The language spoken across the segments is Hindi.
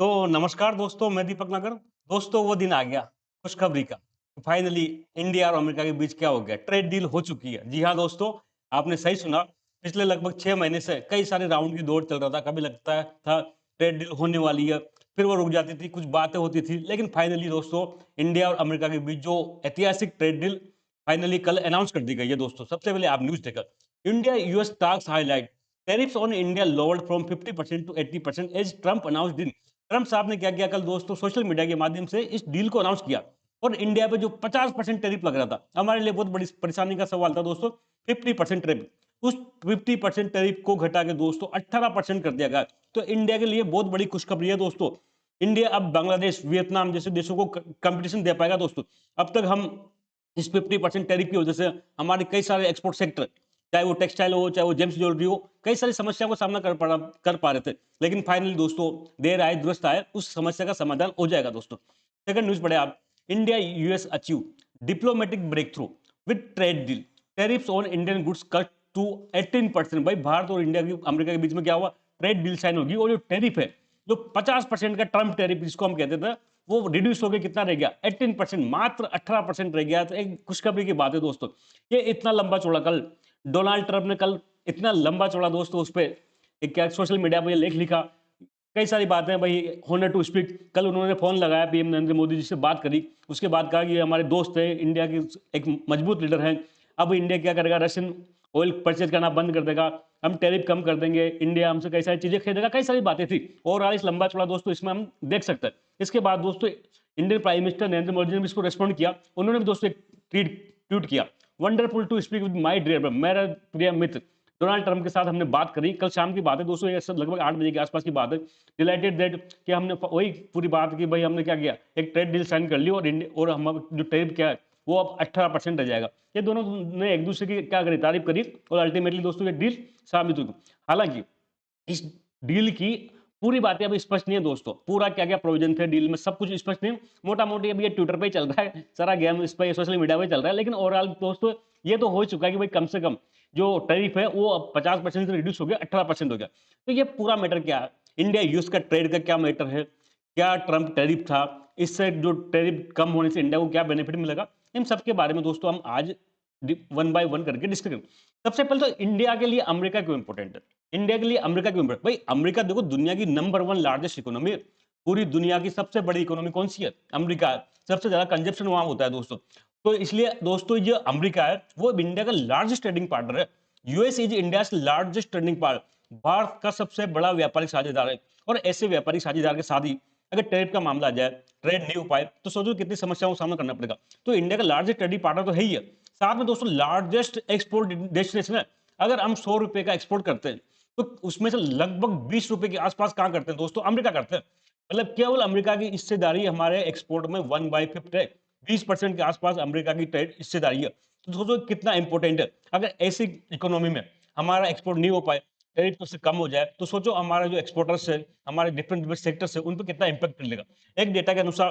तो नमस्कार दोस्तों, मैं दीपक नगर। दोस्तों वो दिन आ गया खुशखबरी का। फाइनली इंडिया और अमेरिका के बीच क्या हो गया, ट्रेड डील हो चुकी है। जी हाँ दोस्तों, आपने सही सुना। पिछले लगभग 6 महीने से कई सारे राउंड की दौड़ चल रहा था। कभी लगता है था ट्रेड डील होने वाली है, फिर वो रुक जाती थी, कुछ बातें होती थी, लेकिन फाइनली दोस्तों इंडिया और अमेरिका के बीच जो ऐतिहासिक ट्रेड डील फाइनली कल अनाउंस कर दी गई है। दोस्तों सबसे पहले आप न्यूज देखा, India US tax highlight, tariffs on India lowered from 50% to 80% as Trump announced in। Trump साहब ने क्या किया कल दोस्तों, सोशल मीडिया के माध्यम से इस डील को अनाउंस किया। और इंडिया पे जो 50% टैरिफ लग रहा था, हमारे लिए बहुत बड़ी परेशानी का सवाल था दोस्तों। 50% टैरिफ, उस 50% टैरिफ को घटा के दोस्तों 18% कर दिया गया। तो इंडिया के लिए बहुत बड़ी खुशखबरी है दोस्तों। इंडिया अब बांग्लादेश, वियतनाम जैसे देशों को कंपटीशन दे पाएगा दोस्तों। अब तक हम इस 50% टैरिफ की वजह से हमारे कई सारे एक्सपोर्ट सेक्टर, चाहे वो टेक्सटाइल हो, चाहे वो जेम्स ज्वेलरी हो, कई सारी समस्याओं का सामना कर पा रहे थे। लेकिन फाइनली दोस्तों देर आए दुरुस्त आए, उस समस्या का समाधान हो जाएगा दोस्तों। सेकंड न्यूज पढ़े आप, India US achieve diplomatic breakthrough with trade deal, tariffs on Indian goods cut to 18%। भाई भारत और इंडिया की अमेरिका के बीच में क्या हुआ, ट्रेड डील साइन होगी। और जो टैरिफ है, जो 50% का ट्रम्प टैरिफ जिसको हम कहते थे, वो रिड्यूस होकर कितना रह गया, 18%, मात्र 18% रह गया। तो एक खुशखबरी की बात है दोस्तों। ये इतना लंबा चौड़ा कल डोनाल्ड ट्रंप ने कल इतना लंबा चौड़ा दोस्तों उस पर एक क्या सोशल मीडिया पर लेख लिखा। कई सारी बातें भाई, होनर टू स्पीक। कल उन्होंने फोन लगाया पीएम नरेंद्र मोदी जी से बात करी, उसके बाद कहा कि ये हमारे दोस्त है, इंडिया के एक मजबूत लीडर हैं। अब इंडिया क्या करेगा, रशियन ऑयल परचेज करना बंद कर देगा, हम टैरिफ कम कर देंगे, इंडिया हमसे कई सारी चीजें खरीदेगा, कई सारी बातें थी। और इस लंबा चौड़ा दोस्तों इसमें हम देख सकते हैं। इसके बाद दोस्तों Indian prime minister Narendra Modi ने भी इसको रेस्पॉन्ड किया। उन्होंने भी दोस्तों एक ट्वीट किया, wonderful to speak with my dear, मेरा प्रिय मित्र डोनाल्ड ट्रंप के साथ हमने बात करी। कल शाम की बात है दोस्तों, ये सब लगभग 8 बजे के आसपास की बात है। डिलाइटेड दैट कि हमने वही पूरी बात की, भाई हमने क्या किया, एक ट्रेड डील साइन कर ली और इंडिया और हम जो टैरिफ क्या है वो अब 18% रह जाएगा। ये दोनों ने एक दूसरे की क्या करी, तारीफ करी। और अल्टीमेटली दोस्तों ये डील साबित हुई। हालांकि इस डील की पूरी बातें अभी स्पष्ट नहीं है दोस्तों, पूरा क्या क्या प्रोविजन थे डील में सब कुछ स्पष्ट नहीं। मोटा मोटी अभी ये ट्विटर पे ही चल रहा है, सारा गेम इस पे सोशल मीडिया पे चल रहा है। लेकिन ओवरऑल दोस्तों ये तो हो चुका है कि भाई कम से कम जो टैरिफ है वो अब 50% से रिड्यूस हो गया, 18% हो गया। तो ये पूरा मैटर क्या है, इंडिया यूएस का ट्रेड का क्या मैटर है, क्या ट्रम्प टैरिफ था, इससे जो टैरिफ कम होने से इंडिया को क्या बेनिफिट मिलेगा, इन सब के बारे में दोस्तों हम आज वन बाय वन करके डिस्कस करेंगे। सबसे पहले तो इंडिया के लिए अमेरिका क्यों इंपॉर्टेंट है, इंडिया के लिए अमेरिका क्यों इंपॉर्टेंट। भाई अमेरिका देखो दुनिया की नंबर 1 लार्जेस्ट इकोनॉमी है। पूरी दुनिया की सबसे बड़ी इकोनॉमी कौन सी है, अमेरिका है। सबसे ज्यादा कंजप्शन वहां होता है दोस्तों। तो इसलिए दोस्तों जो अमेरिका है वो इंडिया का लार्जेस्ट ट्रेडिंग पार्टनर है। US is India largest trading partner, Bharat का सबसे बड़ा व्यापारिक साझेदार है। और ऐसे व्यापारिक साझेदार के साथ ही अगर टैरिफ का मामला आ जाए, ट्रेड नहीं हो पाए, तो सोचो कितनी समस्याओं का सामना करना पड़ेगा। तो इंडिया का लार्जेस्ट ट्रेडिंग पार्टनर तो है ही है, साथ में दोस्तों लार्जेस्ट एक्सपोर्ट डेस्टिनेशन है। अगर हम 100 रुपए का एक्सपोर्ट करते हैं तो उसमें से लगभग 20 रुपए के आसपास कहां करते हैं दोस्तों, अमेरिका करते हैं। मतलब केवल अमेरिका की हिस्सेदारी हमारे एक्सपोर्ट में 1/5 है। 20% के आसपास अमेरिका की ट्रेड हिस्सेदारी है। तो सोचो कितना इंपॉर्टेंट है। अगर ऐसी इकोनॉमी में हमारा एक्सपोर्ट नहीं हो पाए, ट्रेड तो से कम हो जाए, तो सोचो हमारे जो एक्सपोर्टर्स है, हमारे डिफरेंट सेक्टर्स है, उन पर कितना इंपैक्ट मिलेगा। एक डेटा के अनुसार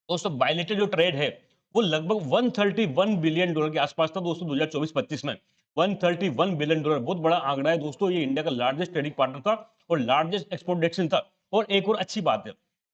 दोस्तों बायलेटरल जो ट्रेड है वो लगभग 131 बिलियन डॉलर के आसपास था दोस्तों 2024-25 में। 131 बिलियन डॉलर बहुत बड़ा आंकड़ा है दोस्तों। ये इंडिया का लार्जेस्ट ट्रेडिंग पार्टनर था और लार्जेस्ट एक्सपोर्ट डेस्टिनेशन था। और एक और अच्छी बात है,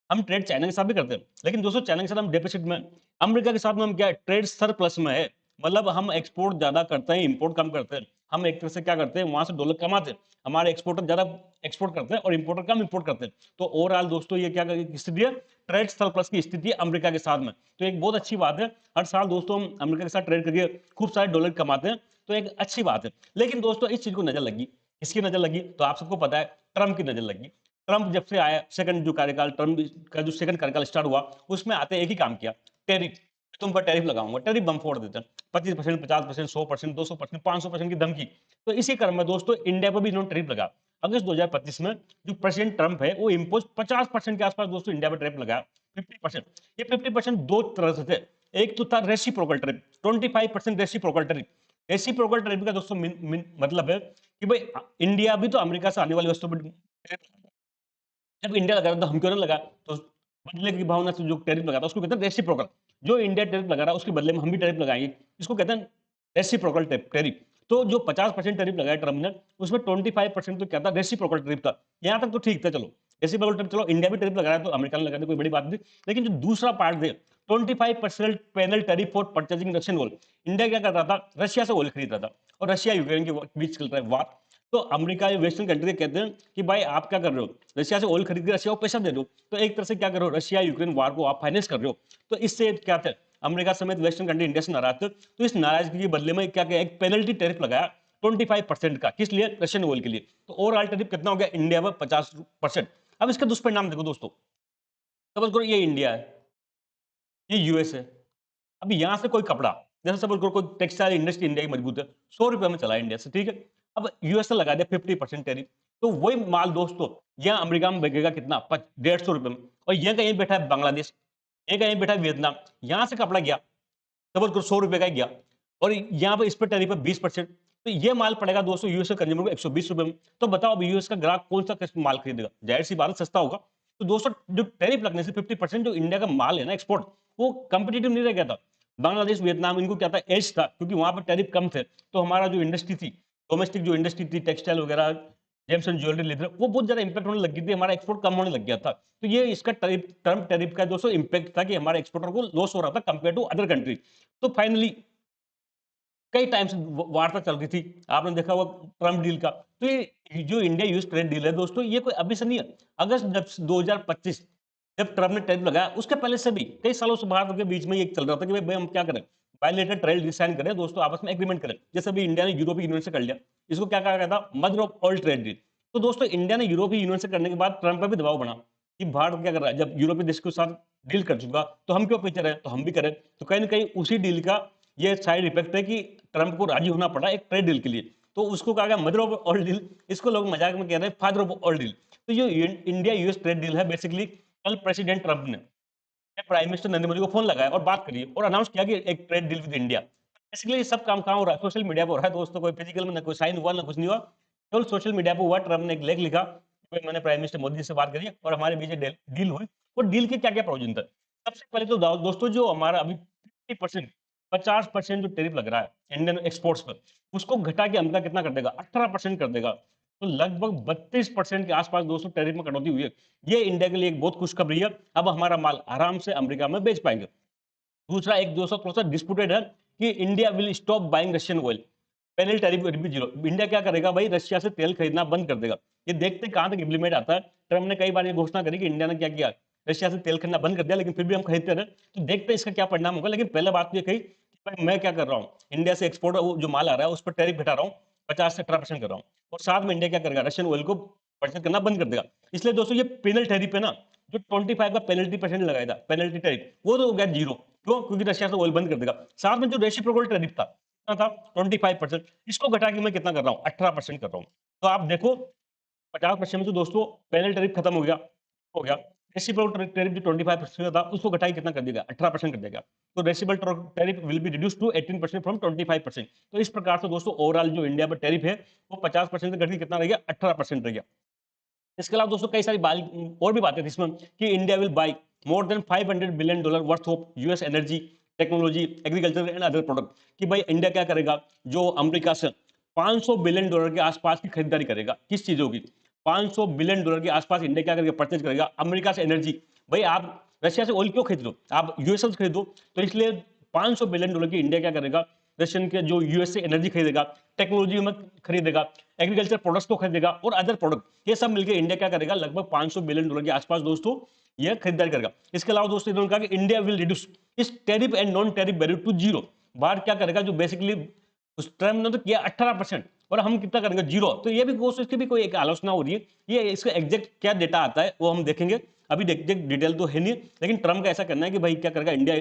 हम ट्रेड चाइना के साथ भी करते हैं, लेकिन दोस्तों चाइना के साथ हम डेफिसिट में, अमेरिका के साथ में हम क्या है, ट्रेड सरप्लस में है। मतलब हम एक्सपोर्ट ज्यादा करते हैं, इंपोर्ट कम करते हैं। हम एक तरह से क्या करते हैं, वहां से डॉलर कमाते हैं, हमारे एक्सपोर्टर ज्यादा एक्सपोर्ट करते हैं और इंपोर्टर कम इंपोर्ट करते हैं। तो ओवरऑल दोस्तों ये क्या स्थिति है, ट्रेड सरप्लस की स्थिति है अमेरिका के साथ में। तो एक बहुत अच्छी बात है, हर साल दोस्तों हम अमेरिका के साथ ट्रेड करके खूब सारे डॉलर कमाते हैं। तो एक अच्छी बात है। लेकिन दोस्तों इस चीज को नजर लगी, किसकी नजर लगी, तो आप सबको पता है ट्रम्प की नजर लगी। ट्रम्प जब से आया, सेकंड जो कार्यकाल ट्रम्प का जो सेकंड कार्यकाल स्टार्ट हुआ, उसमें आते एक ही काम किया, टेरिफ। तुम पर टैरिफ लगाऊंगा, टैरिफ बम फोड़ देते हैं। 25%, 50%, 100%, 200%, 500% की धमकी। तो इसी क्रम में दोस्तों इंडिया पर भी इन्होंने टैरिफ लगा। अगस्त 2025 में जो प्रेसिडेंट ट्रम्प है वो इम्पोज 50% के आसपास दोस्तों इंडिया पर टैरिफ लगाया। 50%, ये 50% दो तरह से थे। एक तो था reciprocal tariff, 25% reciprocal tariff. Reciprocal tariff का दोस्तों मतलब है कि भाई इंडिया भी तो अमेरिका से आने वाली वस्तु पर जब इंडिया लगा रहा था हम क्यों ना लगा। तो बदले की भावना से जो टैरिफ लगा था उसको कहते हैं रेसिप्रोकल। जो इंडिया टैरिफ लगा रहा है उसके बदले में हम भी टैरिफ लगाएंगे, इसको कहते हैं रेसिप्रोकल टैरिफ। तो जो 50% टैरिफ लगाया ट्रम्प ने, उसमें 25% तो क्या था, रेसिप्रोकल टैरिफ था। यहां तक तो ठीक था, चलो। रेसिप्रोकल टैरिफ, चलो इंडिया भी टैरिफ लगा रहा है तो अमेरिका ने लगा दिया, कोई बड़ी बात नहीं। लेकिन जो दूसरा पार्ट है 25% penal tariff for purchasing Russian oil, India क्या कर रहा था, रशिया से ऑयल खरीद रहा था और रशिया यूक्रेन के बीच चल रहा है वार। तो अमेरिका या वेस्टर्न कंट्री कहते हैं कि भाई आप क्या कर रहे हो, रशिया से ऑयल खरीद के रशिया को पैसा दे रहे हो, तो एक तरह से क्या कर रहे हो, रशिया यूक्रेन वार को आप फाइनेंस कर रहे हो। तो इससे क्या थे, अमेरिका समेत वेस्टर्न कंट्री इंडिया से नाराज थे, तो इस नाराजगी के बदले में क्या किया, एक पेनल्टी टैरिफ लगाया 25% का, किस लिए, रशियन ऑयल के लिए। तो ओवरऑल टैरिफ कितना हो गया इंडिया में, 50%। अब इसका दुष्परिणाम देखो दोस्तों, सपोज करो ये इंडिया है, ये यूएस है, अब यहाँ से कोई कपड़ा, जैसे सपोज करो कोई टेक्सटाइल इंडस्ट्री इंडिया की मजबूत है, 100 रुपए में चला इंडिया से, ठीक है। अब यूएस ने लगा दिया 50% टैरिफ, तो वही माल दोस्तों यहाँ अमेरिका में बिकेगा कितना, 150 रुपए में, और यहाँ कहीं बैठा है बांग्लादेश, यहाँ कहीं बैठा है वियतनाम, यहाँ से कपड़ा गया सपोज करो 100 रुपए का ही गया, और यहाँ पे इस पर टैरिफ है 20%, तो ये माल पड़ेगा दोस्तों यूएस के कंज्यूमर को 120 रुपए में। तो बताओ अब यूएस का ग्राहक कौन सा माल खरीदेगा, जाहिर सी बात है सस्ता होगा। तो दोस्तों जो टैरिफ लगने से 50% जो इंडिया का माल है ना एक्सपोर्ट, वो कंपिटेटिव नहीं रह गया था। बांग्लादेश वियतनाम इनको क्या था, एज था, क्योंकि वहां पर टैरिफ कम थे, तो हमारा जो इंडस्ट्री थी, डोमेस्टिक जो इंडस्ट्री थी, टेक्सटाइल वगैरह, जेम्स एंड ज्वेलरी लेदर, वो बहुत ज्यादा इंपैक्ट होने लगी थी, हमारा एक्सपोर्ट कम होने लग गया था। तो ये इसका ट्रम्प टैरिफ का दोस्तों इंपैक्ट था कि हमारे एक्सपोर्टर को लॉस हो रहा था कंपेयर टू अदर कंट्री। तो फाइनली कई टाइम से वार्ता चल रही थी, आपने देखा वो ट्रम्प डील का। तो ये जो इंडिया यूएस ट्रेड डील है दोस्तों, ये कोई अभी से नहीं है। अगस्त जब 2025 जब ट्रम्प ने टैरिफ लगाया, उसके पहले से भी कई सालों से भारत के बीच में ये चल रहा था कि भाई हम क्या करें, बायलैटरल ट्रेड साइन करें दोस्तों, आपस में एग्रीमेंट करें, जैसे अभी इंडिया ने यूरोपीय यूनियन से कर लिया। इसको क्या कहा गया था, mother of all trade deal. तो दोस्तों इंडिया ने यूरोपीय यूनियन से करने के बाद ट्रम्प पर भी दबाव बना कि भारत क्या कर रहा है, जब यूरोपीय देश के साथ डील कर चुका तो हम क्यों पीछे रहे, तो हम भी करें। तो कहीं ना कहीं उसी डील का ये साइड इफेक्ट है कि ट्रम्प को राजी होना पड़ा एक ट्रेड डील के लिए। तो उसको कहा गया मदर ऑफ ऑल डील, इसको लोग मजाक में कह रहे हैं फादर ऑफ ऑल डील। तो ये इंडिया यूएस ट्रेड डील है बेसिकली। कल प्रेसिडेंट ट्रम्प ने प्राइम मिनिस्टर नरेंद्र मोदी को फोन लगाया और बात करी और अनाउंस किया कि एक trade deal with India. Basically ये सब काम कहाँ हो रहा है, सोशल मीडिया पर हो रहा है दोस्तों, कोई फिजिकल में ना कोई साइन हुआ ना कुछ नहीं हुआ, केवल सोशल मीडिया पर हुआ। ट्रम्प ने एक लेख लिखा कि भाई मैंने प्राइम मिनिस्टर मोदी से बात करी और हमारे बीच डील हुई। वो डील के क्या क्या प्रोविजन थे, सबसे पहले तो दोस्तों जो हमारा अभी 50% 50% जो टैरिफ लग रहा है इंडियन एक्सपोर्ट्स पर, उसको घटा के अमेरिका कितना कर देगा, 18% कर देगा। तो लगभग 32% के आसपास दोस्तों टैरिफ में कटौती हुई है। ये इंडिया के लिए एक बहुत खुशखबरी है, अब हमारा माल आराम से अमेरिका में बेच पाएंगे। दूसरा एक दोस्तों थोड़ा सा डिस्प्यूटेड है कि India will stop buying Russian oil, penal tariff will be zero. India क्या करेगा भाई, रशिया से तेल खरीदना बंद कर देगा। ये देखते कहां तक इंप्लीमेंट आता है। ट्रम्प ने कई बार ये घोषणा करी कि इंडिया ने क्या किया, रशिया से तेल खरीदना बंद कर दिया, लेकिन फिर भी हम खरीदते रहे। तो देखते हैं इसका क्या परिणाम होगा। लेकिन पहले बात तो ये कही कि भाई मैं क्या कर रहा हूँ, इंडिया से एक्सपोर्ट जो माल आ रहा है उस पर टैरिफ घटा रहा हूँ, 50 से 18% कर रहा हूँ, और साथ में इंडिया क्या करेगा, रशियन ऑयल को परचेज करना बंद कर देगा। इसलिए दोस्तों ये पेनल टैरिफ है ना, जो 25 का पेनल्टी परसेंट लगाया था, पेनल्टी टैरिफ, वो तो हो गया जीरो। क्यों, क्योंकि रशिया से ऑयल बंद कर देगा। साथ में जो रेसिप्रोकल टैरिफ था कितना था, 25%, इसको घटा के मैं कितना कर रहा हूँ, 18% कर रहा हूँ। तो आप देखो 50% में तो दोस्तों पेनल टैरिफ खत्म हो गया। रेसिप्रोकल टैरिफ जो 25% था उसको घटा के कितना कर दिया, 18% कर दिया। तो reciprocal tariff will be reduce to 18% from 25%। तो इस प्रकार से दोस्तों ओवरऑल जो इंडिया पर टैरिफ है वो 50% से घट के कितना रह गया, 18% रह गया। इसके अलावा दोस्तों कई सारी और भी बातें थी इसमें कि India will buy more than $500 billion worth of US energy, technology, agriculture and other product. कि भाई इंडिया क्या करेगा, जो अमेरिका से $500 बिलियन के आसपास की खरीदारी करेगा। किस चीजों की, $500 बिलियन के आसपास इंडिया क्या करेगा, परचेज करेगा अमेरिका से एनर्जी। भाई आप रशिया से ऑयल क्यों खरीद लो, आप यूएसए से खरीदो। तो इसलिए $500 बिलियन की इंडिया क्या करेगा, रशियन के जो यूएस से एनर्जी खरीदेगा, टेक्नोलॉजी में खरीदेगा, एग्रीकल्चर प्रोडक्ट्स को खरीदेगा और अदर प्रोडक्ट, ये सब मिलकर इंडिया क्या करेगा, लगभग $500 बिलियन के आसपास दोस्तों ये खरीदारी करेगा। इसके अलावा दोस्तों इन्होंने कहा कि इंडिया विल रिड्यूस इस tariff and non tariff value to zero. Bharat क्या करेगा, जो बेसिकली उस ट्रम्प ने तो किया 18% और हम कितना करेंगे, जीरो। तो ये भी दोस्तों इसकी भी कोई एक आलोचना हो रही है। ये इसका एग्जैक्ट क्या डेटा आता है वो हम देखेंगे, अभी एग्जैक्ट डिटेल तो है नहीं, लेकिन ट्रम्प का ऐसा करना है कि भाई क्या करेगा, इंडिया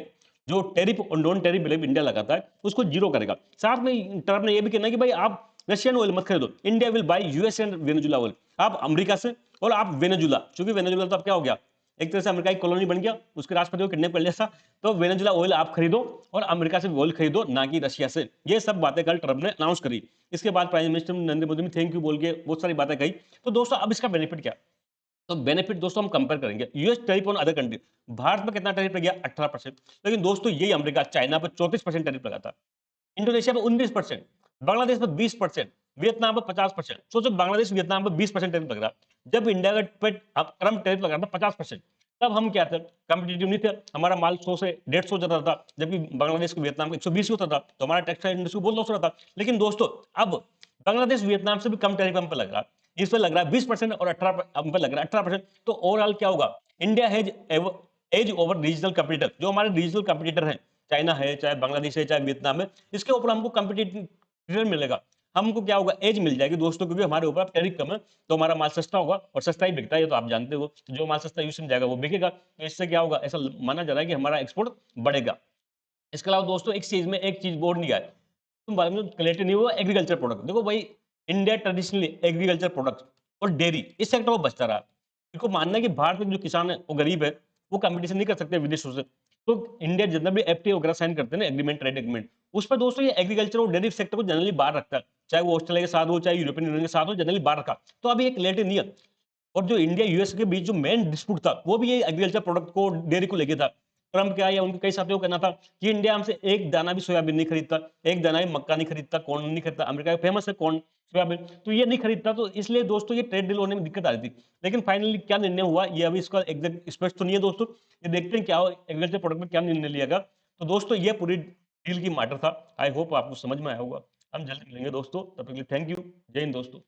जो टैरिफ और नॉन टैरिफ बिल इंडिया लगाता है उसको जीरो करेगा। साथ में ट्रम्प ने यह भी कहना है कि भाई आप रशियन ऑयल मत खरीदो, India will buy US and Venezuela oil. आप अमेरिका से और आप वेनेजुला, क्योंकि वेनेजुला तो अब क्या हो गया, एक तरह से अमेरिका की कॉलोनी बन गया, उसके राष्ट्रपति को किडनैप कर लिया था। तो वेनेजुला ऑयल आप खरीदो और अमेरिका से ऑयल खरीदो, ना कि रशिया से। ये सब बातें कल ट्रम्प ने अनाउंस करी। इसके बाद प्राइम मिनिस्टर नरेंद्र मोदी ने थैंक यू बोल के बहुत सारी बातें कही। तो दोस्तों अब इसका बेनिफिट क्या, तो बेनिफिट दोस्तों हम कंपेयर करेंगे US tariff on other country. Bharat में कितना टैरिफ लग गया, 18%। लेकिन दोस्तों यही अमेरिका चाइना पर 34% टैरिफ लगा था, इंडोनेशिया पर 19%, बांग्लादेश पर 20%, वियतनाम पर 50%। सोचो बांग्लादेश वियतनाम पर 20% टैरिफ लग रहा है। जब इंडिया का पे करंट टैरिफ लग रहा था 50%, तब हम क्या थे, कॉम्पिटिटिव नहीं थे, हमारा माल 100 से 150 जाता था, जबकि बांग्लादेश को वियतनाम को 120 होता था, तो हमारा टेक्सटाइल इंडस्ट्री बहुत लॉस हो रहा था। लेकिन दोस्तों अब बांग्लादेश वियतनाम से भी कम टैरिफ हम पे लग रहा है, इस पे लग रहा है 20% और 18 हम पे लग रहा है 18%। तो ओवरऑल क्या होगा, India has edge over regional competitor, जो हमारे रीजनल कंपटीटर हैं, चाइना है, चाहे बांग्लादेश है, चाहे वियतनाम है, इसके ऊपर हमको कंपटीटर मिलेगा, हमको क्या होगा, एज मिल जाएगी दोस्तों, क्योंकि हमारे ऊपर टैरिफ कम है, तो हमारा माल सस्ता होगा, और सस्ता ही बिकता है, ये तो आप जानते हो, तो जो माल सस्ता यूज में जाएगा वो बिकेगा, तो इससे क्या होगा, ऐसा माना जा रहा है कि हमारा एक्सपोर्ट बढ़ेगा। इसके अलावा दोस्तों एक चीज में एक चीज बोर्ड नहीं आया, तुम बाद में क्लियरिटी नहीं हुआ, एग्रीकल्चर प्रोडक्ट देखो भाई, इंडिया ट्रेडिशनली एग्रीकल्चर प्रोडक्ट और डेयरी इस सेक्टर को बचता रहा। इनको मानना है कि भारत में जो किसान है वो गरीब है, वो कंपटीशन नहीं कर सकते विदेशों से, तो इंडिया जितना भी एफटीए वगैरह साइन करते हैं ना, एग्रीमेंट, ट्रेड एग्रीमेंट, उस पर दोस्तों ये एग्रीकल्चर और डेयरी सेक्टर को जनरली बाहर रखता है, चाहे वो ऑस्ट्रेलिया के साथ हो, चाहे यूरोपियन यूनियन के साथ हो, जनरली बाहर रखा। तो अभी एक क्लियरिटी नहीं है। और जो इंडिया यूएस के बीच जो मेन डिस्प्यूट था, वो भी ये एग्रीकल्चर प्रोडक्ट को, डेयरी को लेके था। ट्रम्प क्या, या उनके कई साथियों का कहना था कि इंडिया हमसे एक दाना भी सोयाबीन नहीं खरीदता, एक दाना भी मक्का नहीं खरीदता, कॉर्न नहीं खरीदता, अमेरिका फेमस है कॉर्न, सोयाबीन, तो ये नहीं खरीदता, तो इसलिए दोस्तों ये ट्रेड डील होने में दिक्कत आ रही थी। लेकिन फाइनली क्या निर्णय हुआ, ये अभी इसका एग्जैक्ट स्पष्ट तो नहीं है दोस्तों, ये देखते हैं क्या एग्रीकल्चर प्रोडक्ट में क्या निर्णय लिया गया। तो दोस्तों ये पूरी डील की मैटर था, आई होप आपको समझ में आया होगा। हम जल्दी मिलेंगे दोस्तों, तब तक के लिए थैंक यू, जय हिंद दोस्तों।